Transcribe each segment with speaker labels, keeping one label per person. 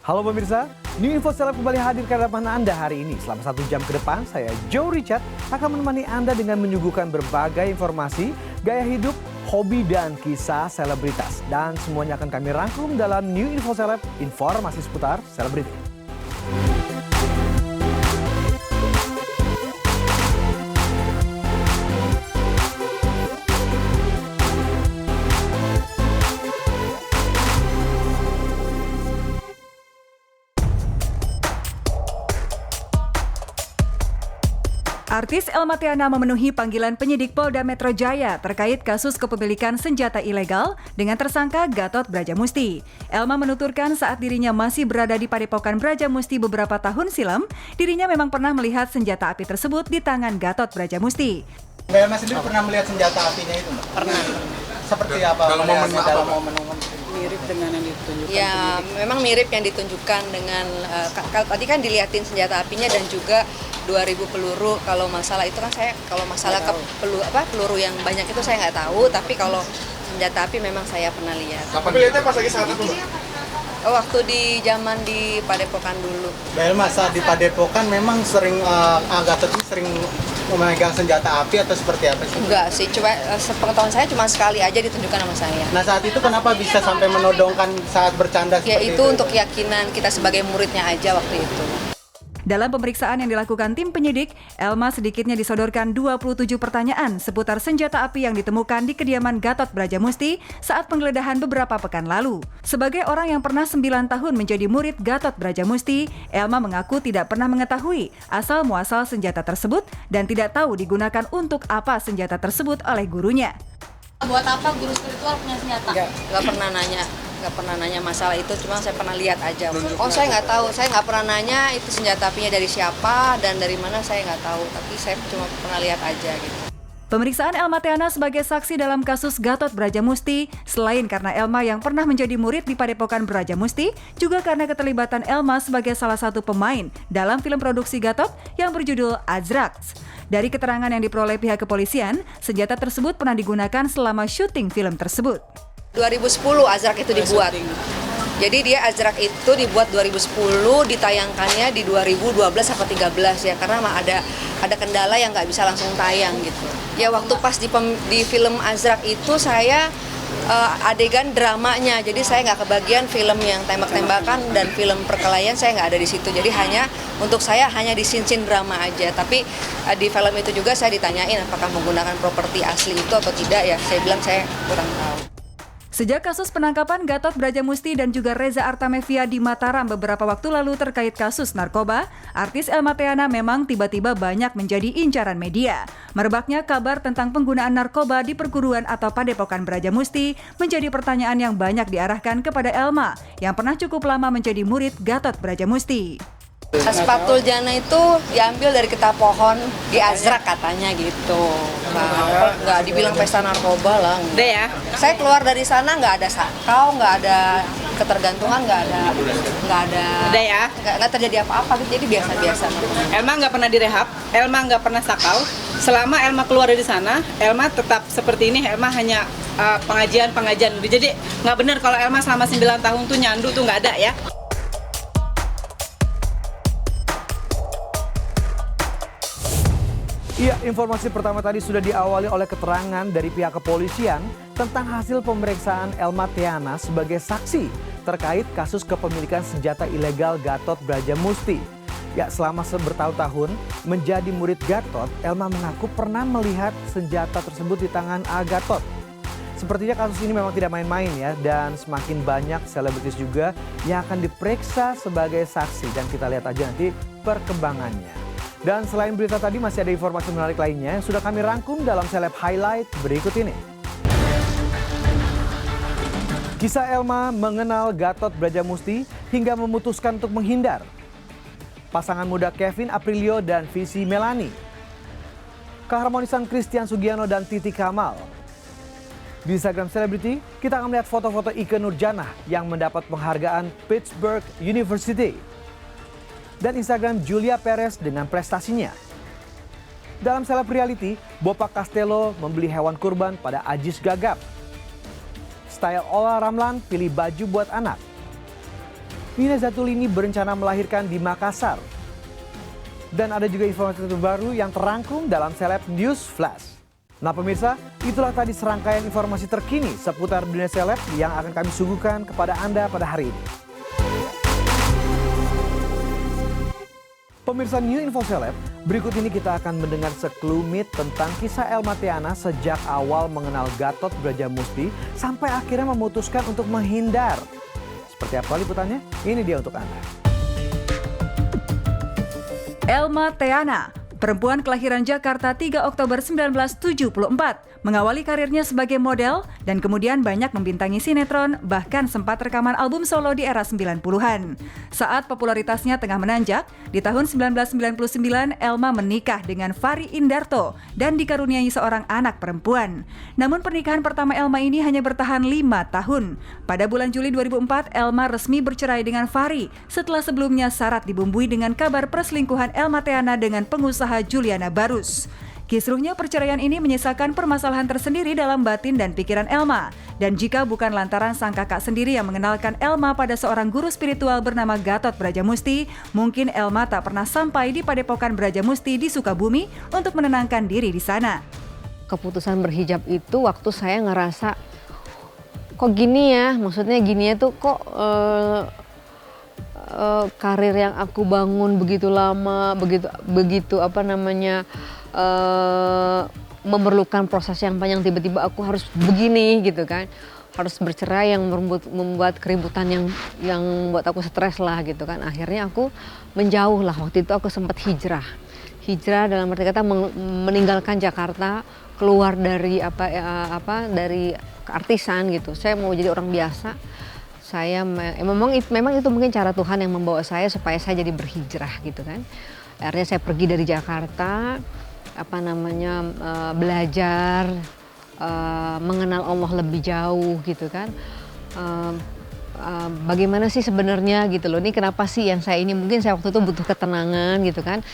Speaker 1: Halo pemirsa, New Info Seleb kembali hadir ke hadapan Anda hari ini. Selama 1 jam ke depan, saya Joe Richard akan menemani Anda dengan menyuguhkan berbagai informasi, gaya hidup, hobi, dan kisah selebritas. Dan semuanya akan kami rangkum dalam New Info Seleb, informasi seputar selebriti.
Speaker 2: Artis Elma Theana memenuhi panggilan penyidik Polda Metro Jaya terkait kasus kepemilikan senjata ilegal dengan tersangka Gatot Brajamusti. Elma menuturkan saat dirinya masih berada di Padepokan Brajamusti beberapa tahun silam, dirinya memang pernah melihat senjata api tersebut di tangan Gatot Brajamusti.
Speaker 3: Mbak Elma sendiri pernah melihat senjata apinya itu, Mbak?
Speaker 4: Pernah.
Speaker 3: Seperti apa? Dalam momen
Speaker 4: Mirip dengan yang ditunjukkan.
Speaker 5: Ya, memang mirip yang ditunjukkan dengan tadi kan dilihatin senjata apinya dan juga 2000 peluru. Kalau masalah itu kan peluru yang banyak itu saya nggak tahu, tapi kalau senjata api memang saya pernah lihat.
Speaker 3: Tapi lihatnya pas lagi saat itu, Mbak?
Speaker 5: Waktu di zaman di Padepokan dulu.
Speaker 3: Mbak Elma saat di Padepokan memang sering Gatot ini sering memegang senjata api atau seperti apa sih?
Speaker 5: Enggak sih, coba sepengetahuan saya cuma sekali aja ditunjukkan sama saya.
Speaker 3: Nah saat itu kenapa bisa sampai menodongkan saat bercanda
Speaker 5: Ya
Speaker 3: seperti
Speaker 5: itu untuk keyakinan kita sebagai muridnya aja waktu itu.
Speaker 2: Dalam pemeriksaan yang dilakukan tim penyidik, Elma sedikitnya disodorkan 27 pertanyaan seputar senjata api yang ditemukan di kediaman Gatot Brajamusti saat penggeledahan beberapa pekan lalu. Sebagai orang yang pernah 9 tahun menjadi murid Gatot Brajamusti, Elma mengaku tidak pernah mengetahui asal-muasal senjata tersebut dan tidak tahu digunakan untuk apa senjata tersebut oleh gurunya.
Speaker 6: Buat apa guru spiritual punya senjata?
Speaker 5: Nggak pernah nanya masalah itu, cuma saya pernah lihat aja. Oh saya nggak tahu, saya nggak pernah nanya itu senjata apinya dari siapa dan dari mana saya nggak tahu, tapi saya cuma pernah lihat aja gitu.
Speaker 2: Pemeriksaan Elma Theana sebagai saksi dalam kasus Gatot Brajamusti, selain karena Elma yang pernah menjadi murid di Padepokan Brajamusti, juga karena keterlibatan Elma sebagai salah satu pemain dalam film produksi Gatot yang berjudul Azrax. Dari keterangan yang diperoleh pihak kepolisian, senjata tersebut pernah digunakan selama syuting film tersebut.
Speaker 5: 2010 Azrax itu dibuat. Jadi dia Azrax itu dibuat 2010, ditayangkannya di 2012 atau 13 ya, karena ada kendala yang nggak bisa langsung tayang gitu. Ya waktu pas di film Azrax itu saya adegan dramanya, jadi saya nggak kebagian film yang tembak-tembakan dan film perkelahian saya nggak ada di situ. Jadi untuk saya hanya di scene drama aja. Tapi di film itu juga saya ditanyain apakah menggunakan properti asli itu atau tidak ya. Saya bilang saya kurang tahu.
Speaker 2: Sejak kasus penangkapan Gatot Brajamusti dan juga Reza Artamevia di Mataram beberapa waktu lalu terkait kasus narkoba, artis Elma Theana memang tiba-tiba banyak menjadi incaran media. Merebaknya kabar tentang penggunaan narkoba di perguruan atau Padepokan Brajamusti menjadi pertanyaan yang banyak diarahkan kepada Elma, yang pernah cukup lama menjadi murid Gatot Brajamusti.
Speaker 5: Aspatul jana itu diambil dari getah pohon di Azrax katanya gitu. Nggak dibilang pesta narkoba lah.
Speaker 4: Udah ya.
Speaker 5: Saya keluar dari sana nggak ada sakau, nggak ada ketergantungan, nggak ada.
Speaker 4: Udah ya.
Speaker 5: Nggak terjadi apa-apa gitu, jadi biasa-biasa.
Speaker 4: Elma nggak pernah direhab, Elma nggak pernah sakau. Selama Elma keluar dari sana, Elma tetap seperti ini. Elma hanya pengajian. Jadi nggak benar kalau Elma selama 9 tahun tuh nyandu tuh nggak ada ya.
Speaker 1: Iya, informasi pertama tadi sudah diawali oleh keterangan dari pihak kepolisian tentang hasil pemeriksaan Elma Theana sebagai saksi terkait kasus kepemilikan senjata ilegal Gatot Brajamusti. Ya, selama bertahun-tahun menjadi murid Gatot, Elma mengaku pernah melihat senjata tersebut di tangan Gatot. Sepertinya kasus ini memang tidak main-main ya, dan semakin banyak selebritis juga yang akan diperiksa sebagai saksi, dan kita lihat aja nanti perkembangannya. Dan selain berita tadi masih ada informasi menarik lainnya yang sudah kami rangkum dalam Seleb Highlight berikut ini. Kisah Elma mengenal Gatot Brajamusti hingga memutuskan untuk menghindar. Pasangan muda Kevin Aprilio dan Visi Melani. Keharmonisan Christian Sugiono dan Titi Kamal. Di Instagram Celebrity, kita akan melihat foto-foto Ikke Nurjanah yang mendapat penghargaan Pittsburgh University. Dan Instagram Julia Perez dengan prestasinya. Dalam Seleb Reality, Bopak Castello membeli hewan kurban pada Ajis Gagap. Style Ola Ramlan pilih baju buat anak. Nina Zatulini berencana melahirkan di Makassar. Dan ada juga informasi terbaru yang terangkum dalam Seleb News Flash. Nah pemirsa, itulah tadi serangkaian informasi terkini seputar dunia seleb yang akan kami suguhkan kepada Anda pada hari ini. Pemirsa New Info Seleb, berikut ini kita akan mendengar sekelumit tentang kisah Elma Theana sejak awal mengenal Gatot Brajamusti sampai akhirnya memutuskan untuk menghindar. Seperti apa liputannya? Ini dia untuk Anda.
Speaker 2: Elma Theana, perempuan kelahiran Jakarta 3 Oktober 1974, mengawali karirnya sebagai model dan kemudian banyak membintangi sinetron, bahkan sempat rekaman album solo di era 90-an. Saat popularitasnya tengah menanjak, di tahun 1999 Elma menikah dengan Fari Indarto dan dikaruniai seorang anak perempuan. Namun pernikahan pertama Elma ini hanya bertahan 5 tahun. Pada bulan Juli 2004, Elma resmi bercerai dengan Fari setelah sebelumnya syarat dibumbui dengan kabar perselingkuhan Elma Theana dengan pengusaha Juliana Barus. Kisruhnya perceraian ini menyisakan permasalahan tersendiri dalam batin dan pikiran Elma. Dan jika bukan lantaran sang kakak sendiri yang mengenalkan Elma pada seorang guru spiritual bernama Gatot Brajamusti, mungkin Elma tak pernah sampai di Padepokan Brajamusti di Sukabumi untuk menenangkan diri di sana.
Speaker 7: Keputusan berhijab itu waktu saya ngerasa kok gini ya, maksudnya gini ya tuh kok karir yang aku bangun begitu lama, begitu apa namanya, memerlukan proses yang panjang, tiba-tiba aku harus begini gitu kan, harus bercerai yang membuat keributan yang membuat aku stres lah gitu kan. Akhirnya aku menjauh lah, waktu itu aku sempat hijrah dalam arti kata meninggalkan Jakarta, keluar dari dari keartisan gitu. Saya mau jadi orang biasa. Saya memang itu mungkin cara Tuhan yang membawa saya supaya saya jadi berhijrah gitu kan. Akhirnya saya pergi dari Jakarta, belajar, mengenal Allah lebih jauh gitu kan. Bagaimana sih sebenarnya gitu loh, ini kenapa sih yang saya ini, mungkin saya waktu itu butuh ketenangan gitu kan.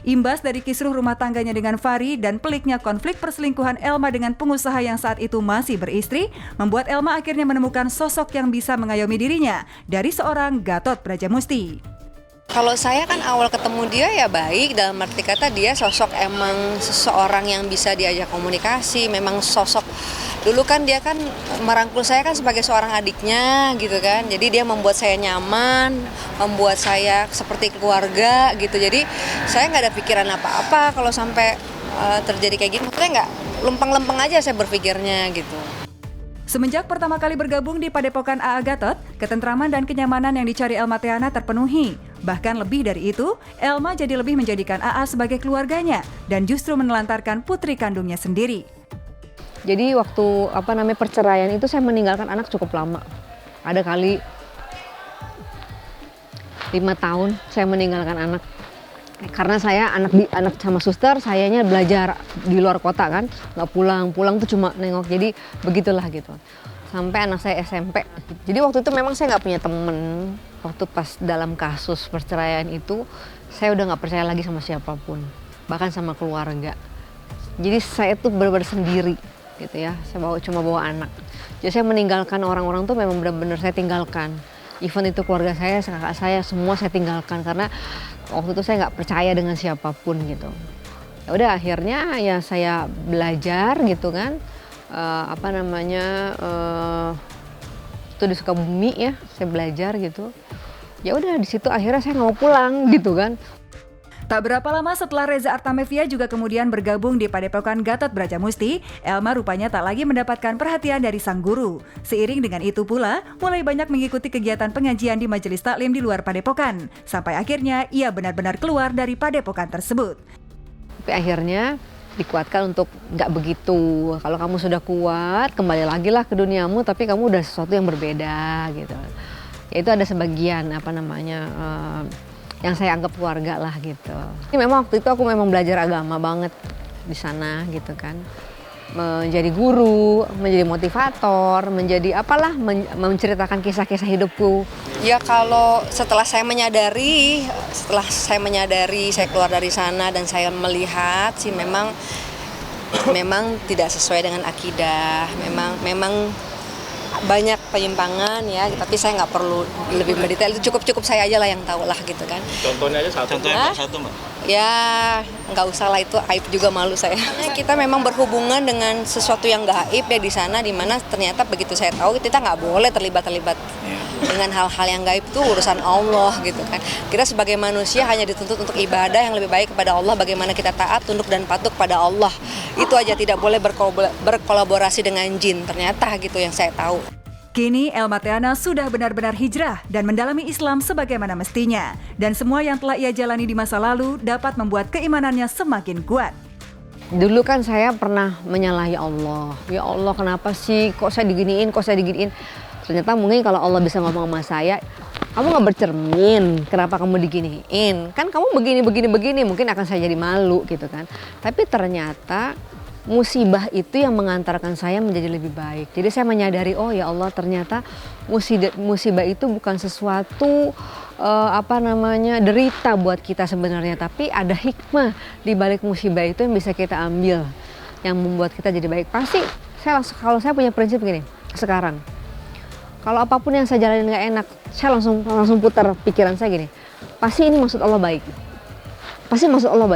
Speaker 2: Imbas dari kisruh rumah tangganya dengan Fari dan peliknya konflik perselingkuhan Elma dengan pengusaha yang saat itu masih beristri, membuat Elma akhirnya menemukan sosok yang bisa mengayomi dirinya dari seorang Gatot Brajamusti.
Speaker 5: Kalau saya kan awal ketemu dia ya baik, dalam arti kata dia sosok emang seseorang yang bisa diajak komunikasi, memang sosok dulu kan dia kan merangkul saya kan sebagai seorang adiknya gitu kan, jadi dia membuat saya nyaman, membuat saya seperti keluarga gitu, jadi saya nggak ada pikiran apa-apa kalau sampai terjadi kayak gini, maksudnya nggak lempeng-lempeng aja saya berpikirnya gitu.
Speaker 2: Semenjak pertama kali bergabung di Padepokan AA Gatot, ketentraman dan kenyamanan yang dicari Elma Theana terpenuhi. Bahkan lebih dari itu, Elma jadi lebih menjadikan AA sebagai keluarganya dan justru menelantarkan putri kandungnya sendiri.
Speaker 7: Jadi waktu perceraian itu saya meninggalkan anak cukup lama. Ada kali 5 tahun saya meninggalkan anak. Karena saya anak sama suster, sayanya belajar di luar kota kan, nggak pulang tuh cuma nengok, jadi begitulah gitu. Sampai anak saya SMP. Jadi waktu itu memang saya nggak punya temen. Waktu pas dalam kasus perceraian itu, saya udah nggak percaya lagi sama siapapun, bahkan sama keluarga. Jadi saya tuh benar-benar sendiri gitu ya. Saya cuma bawa anak. Jadi saya meninggalkan orang-orang tuh memang benar-benar saya tinggalkan. Even itu keluarga saya, kakak saya, semua saya tinggalkan karena waktu itu saya nggak percaya dengan siapapun gitu. Ya udah akhirnya ya saya belajar gitu kan, itu di Sukabumi ya, saya belajar gitu. Ya udah di situ akhirnya saya nggak mau pulang gitu kan.
Speaker 2: Tak berapa lama setelah Reza Artamevia juga kemudian bergabung di Padepokan Gatot Brajamusti, Elma rupanya tak lagi mendapatkan perhatian dari sang guru. Seiring dengan itu pula, mulai banyak mengikuti kegiatan pengajian di majelis taklim di luar Padepokan. Sampai akhirnya ia benar-benar keluar dari Padepokan tersebut.
Speaker 7: Tapi akhirnya dikuatkan untuk nggak begitu. Kalau kamu sudah kuat, kembali lagi lah ke duniamu, tapi kamu udah sesuatu yang berbeda gitu. Ya itu ada sebagian yang saya anggap keluarga lah gitu. Ini memang waktu itu aku memang belajar agama banget di sana gitu kan. Menjadi guru, menjadi motivator, menjadi menceritakan kisah-kisah hidupku.
Speaker 5: Ya kalau setelah saya menyadari, saya keluar dari sana dan saya melihat sih memang tidak sesuai dengan akidah. Memang banyak penyimpangan ya, tapi saya nggak perlu lebih mendetail, itu cukup saya aja lah yang tahu lah gitu kan.
Speaker 8: Contohnya aja satu.
Speaker 5: Hah?
Speaker 8: Mbak.
Speaker 5: Ya nggak usah lah, itu aib juga, malu saya. Kita memang berhubungan dengan sesuatu yang gaib ya di sana, dimana ternyata begitu saya tahu kita nggak boleh terlibat dengan hal-hal yang gaib, itu urusan Allah gitu kan. Kita sebagai manusia hanya dituntut untuk ibadah yang lebih baik kepada Allah, bagaimana kita taat, tunduk dan patuh kepada Allah. Itu aja, tidak boleh berkolaborasi dengan jin, ternyata gitu yang saya tahu.
Speaker 2: Kini Elma Theana sudah benar-benar hijrah dan mendalami Islam sebagaimana mestinya. Dan semua yang telah ia jalani di masa lalu dapat membuat keimanannya semakin kuat.
Speaker 7: Dulu kan saya pernah menyalahi Allah. Ya Allah, kenapa sih kok saya diginiin, Ternyata mungkin kalau Allah bisa ngomong sama saya, kamu nggak bercermin, kenapa kamu diginiin? Kan kamu begini, mungkin akan saya jadi malu gitu kan. Tapi ternyata musibah itu yang mengantarkan saya menjadi lebih baik. Jadi saya menyadari, oh ya Allah, ternyata musibah itu bukan sesuatu derita buat kita sebenarnya, tapi ada hikmah di balik musibah itu yang bisa kita ambil, yang membuat kita jadi baik. Pasti kalau saya punya prinsip gini sekarang, kalau apapun yang saya jalanin nggak enak, saya langsung putar pikiran saya gini, pasti ini maksud Allah baik,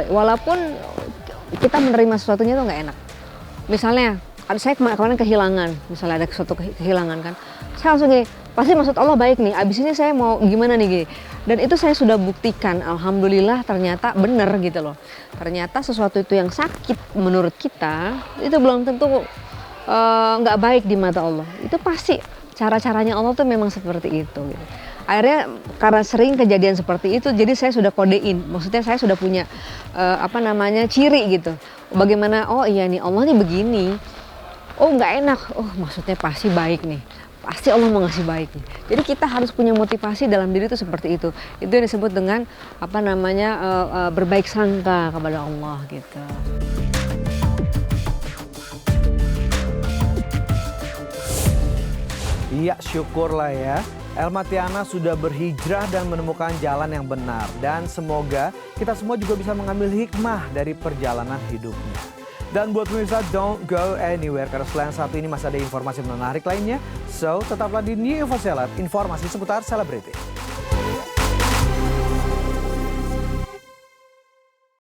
Speaker 7: walaupun kita menerima sesuatunya itu nggak enak. Misalnya, saya kemarin kehilangan, misalnya ada suatu kehilangan kan, saya langsung gini, pasti maksud Allah baik nih, abis ini saya mau gimana nih gini. Dan itu saya sudah buktikan, alhamdulillah ternyata benar gitu loh. Ternyata sesuatu itu yang sakit menurut kita, itu belum tentu nggak baik di mata Allah. Itu pasti cara-caranya Allah tuh memang seperti itu gitu. Akhirnya karena sering kejadian seperti itu, jadi saya sudah kodein, maksudnya saya sudah punya ciri gitu. Bagaimana, oh iya nih Allah nih begini, oh nggak enak, oh maksudnya pasti baik nih, pasti Allah mau ngasih baik nih. Jadi kita harus punya motivasi dalam diri itu seperti itu. Itu yang disebut dengan berbaik sangka kepada Allah gitu.
Speaker 1: Iya, syukurlah ya. Elma Theana sudah berhijrah dan menemukan jalan yang benar. Dan semoga kita semua juga bisa mengambil hikmah dari perjalanan hidupnya. Dan buat pemirsa, don't go anywhere. Karena selain satu ini masih ada informasi menarik lainnya. So, tetaplah di New Info Seleb, informasi seputar selebriti.